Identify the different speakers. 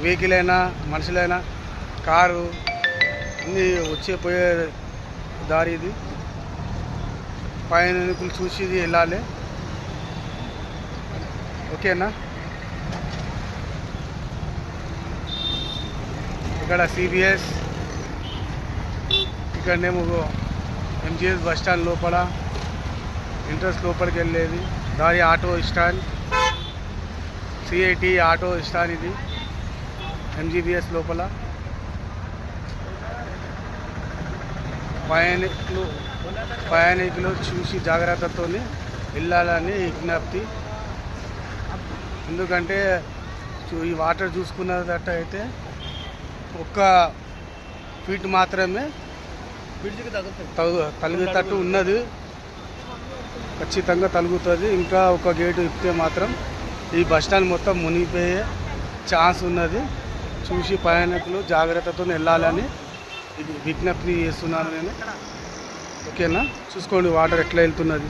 Speaker 1: Vehicle అయినా మనుషులైనా car అన్నీ వచ్చే పోయే దారి ఇది. ప్రయాణికులు చూసి వెళ్ళాలి. ఓకేనా? ఇక్కడ సిబిఎస్, ఇక్కడనేమో ఎంజిఎస్ బస్ స్టాండ్ లోపల ఎంట్రన్స్ లోపలికి వెళ్ళేది దారి. Auto stand, CIT auto stand ఇది ఎంజీబీఎస్ లోపల. ప్రయాణికులు చూసి జాగ్రత్తతో వెళ్ళాలని విజ్ఞప్తి. ఎందుకంటే ఈ వాటర్ చూసుకున్నట్టు అయితే ఒక్క ఫీట్ మాత్రమే తలుగుతట్టు ఉన్నది. ఖచ్చితంగా తలుగుతుంది. ఇంకా ఒక గేటు ఇప్పితే మాత్రం ఈ బస్టాండ్ మొత్తం మునిగిపోయే ఛాన్స్ ఉన్నది. చూసి ప్రయాణికులు జాగ్రత్తతో వెళ్ళాలని విజ్ఞప్తి చేస్తున్నాను నేను. ఓకేనా? చూసుకోండి వాటర్ ఎట్లా వెళ్తున్నది.